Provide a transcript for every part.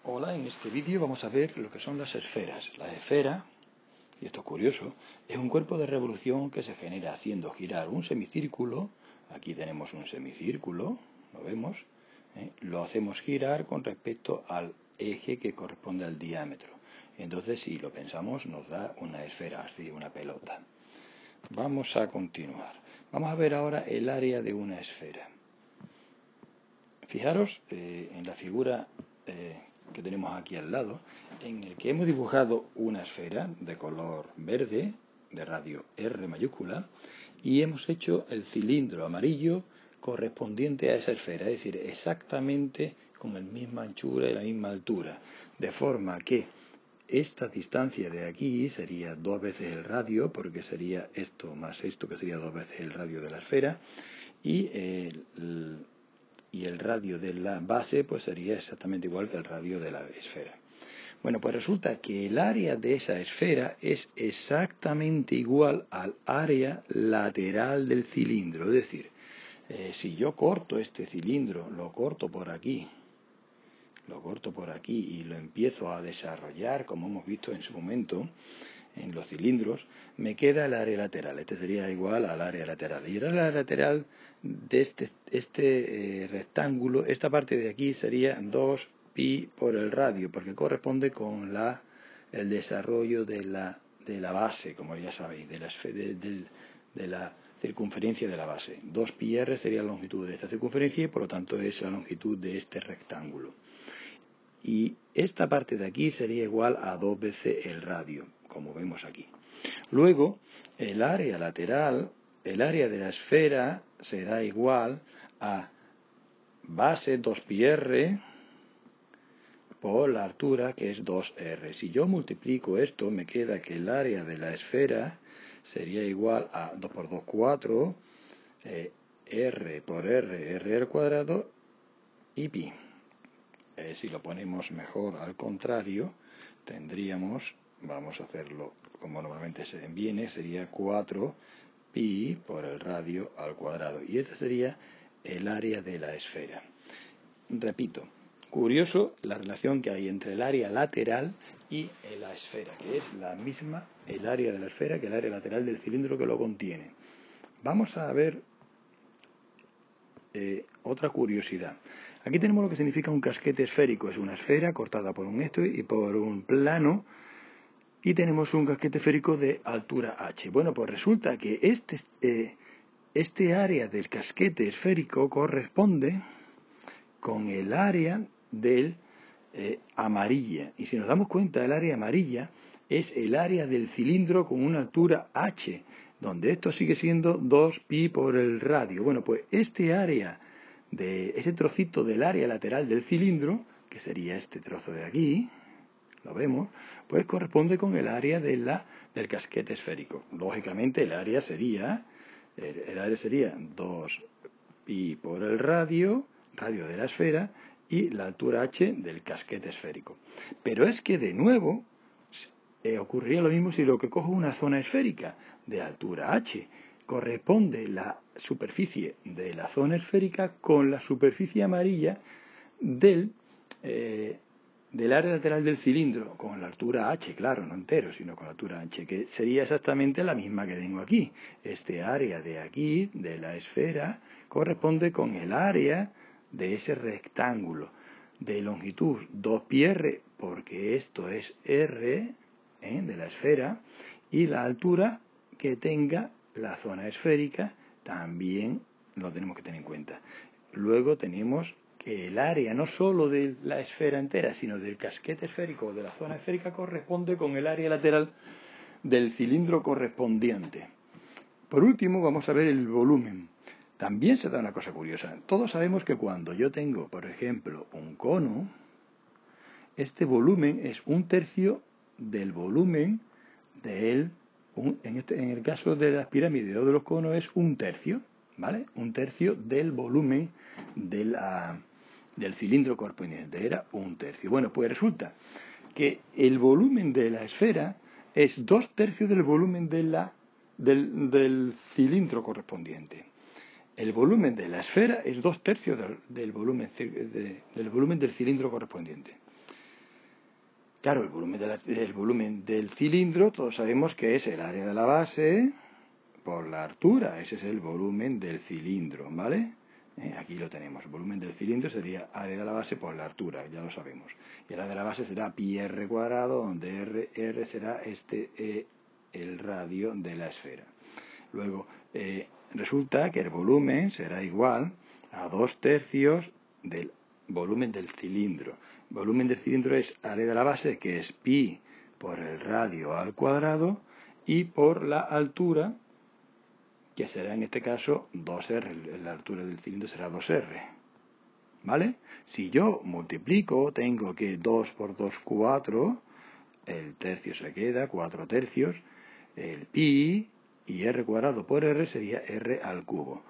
Hola, en este vídeo vamos a ver lo que son las esferas. La esfera, y esto es curioso, es un cuerpo de revolución que se genera haciendo girar un semicírculo. Aquí tenemos un semicírculo, lo vemos, lo hacemos girar con respecto al eje que corresponde al diámetro. Entonces, si lo pensamos, nos da una esfera, así una pelota. Vamos a continuar. Vamos a ver ahora el área de una esfera. Fijaros en la figura que tenemos aquí al lado, en el que hemos dibujado una esfera de color verde, de radio R mayúscula, y hemos hecho el cilindro amarillo correspondiente a esa esfera, es decir, exactamente con la misma anchura y la misma altura, de forma que esta distancia de aquí sería 2 veces el radio, porque sería esto más esto, que sería 2 veces el radio de la esfera, y el radio de la base pues sería exactamente igual que el radio de la esfera. Bueno, pues resulta que el área de esa esfera es exactamente igual al área lateral del cilindro. Es decir, si yo corto este cilindro, lo corto por aquí y lo empiezo a desarrollar, como hemos visto en su momento, en los cilindros, me queda el área lateral. Este sería igual al área lateral. Y el área lateral de este rectángulo, esta parte de aquí sería 2pi por el radio, porque corresponde con el desarrollo de la base, como ya sabéis, de la circunferencia de la base. 2πr sería la longitud de esta circunferencia y por lo tanto es la longitud de este rectángulo. Y esta parte de aquí sería igual a 2 veces el radio, como vemos aquí. Luego, el área lateral, el área de la esfera, será igual a base 2πr por la altura, que es 2r. Si yo multiplico esto, me queda que el área de la esfera sería igual a 2 por 2, 4, r por r al cuadrado y pi. Si lo ponemos mejor al contrario, tendríamos, vamos a hacerlo como normalmente se viene, sería 4pi por el radio al cuadrado. Y este sería el área de la esfera. Repito, curioso la relación que hay entre el área lateral y la esfera, que es la misma, el área de la esfera, que el área lateral del cilindro que lo contiene. Vamos a ver otra curiosidad. Aquí tenemos lo que significa un casquete esférico. Es una esfera cortada por un esto y por un plano. Y tenemos un casquete esférico de altura h. Bueno, pues resulta que este área del casquete esférico corresponde con el área del amarilla. Y si nos damos cuenta, el área amarilla es el área del cilindro con una altura h, donde esto sigue siendo 2pi por el radio. Bueno, pues este área de ese trocito del área lateral del cilindro, que sería este trozo de aquí, lo vemos, pues corresponde con el área del casquete esférico. Lógicamente el área sería 2pi por el radio de la esfera, y la altura h del casquete esférico. Pero es que de nuevo ocurriría lo mismo si lo que cojo una zona esférica de altura h. Corresponde la superficie de la zona esférica con la superficie amarilla del área lateral del cilindro, con la altura h, claro, no entero, sino con la altura h, que sería exactamente la misma que tengo aquí. Este área de aquí, de la esfera, corresponde con el área de ese rectángulo de longitud 2πr, porque esto es r de la esfera, y la altura que tenga la zona esférica también lo tenemos que tener en cuenta. Luego tenemos que el área no solo de la esfera entera, sino del casquete esférico o de la zona esférica corresponde con el área lateral del cilindro correspondiente. Por último, vamos a ver el volumen. También se da una cosa curiosa. Todos sabemos que cuando yo tengo, por ejemplo, un cono, este volumen es 1/3 del volumen en el caso de las pirámides o de los conos es 1/3, ¿vale? 1/3 del volumen del cilindro correspondiente, era 1/3. Bueno, pues resulta que el volumen de la esfera es 2/3 del volumen del cilindro correspondiente. El volumen de la esfera es 2/3 del volumen del cilindro correspondiente. Claro, el volumen del cilindro, todos sabemos que es el área de la base por la altura. Ese es el volumen del cilindro, ¿vale? Aquí lo tenemos. El volumen del cilindro sería área de la base por la altura, ya lo sabemos. Y el área de la base será pi r cuadrado, donde r será el radio de la esfera. Luego, resulta que el volumen será igual a 2/3 del volumen del cilindro. El volumen del cilindro es área de la base, que es pi por el radio al cuadrado, y por la altura, que será en este caso 2r. La altura del cilindro será 2r. ¿Vale? Si yo multiplico, tengo que 2 por 2, 4, el tercio se queda, 4/3, el pi, y r cuadrado por r sería r al cubo.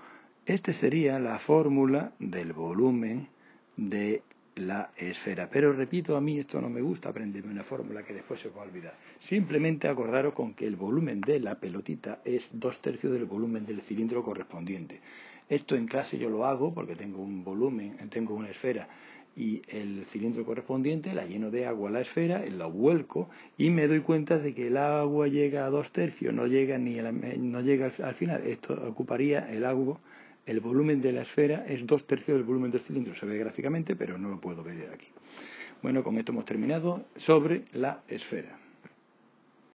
Esta sería la fórmula del volumen de la esfera. Pero repito, a mí esto no me gusta aprenderme una fórmula que después se va a olvidar. Simplemente acordaros con que el volumen de la pelotita es 2/3 del volumen del cilindro correspondiente. Esto en clase yo lo hago porque tengo un volumen, tengo una esfera y el cilindro correspondiente, la lleno de agua a la esfera, la vuelco y me doy cuenta de que el agua llega a 2/3, no llega no llega al final. Esto ocuparía el agua. El volumen de la esfera es 2/3 del volumen del cilindro. Se ve gráficamente, pero no lo puedo ver aquí. Bueno, con esto hemos terminado sobre la esfera.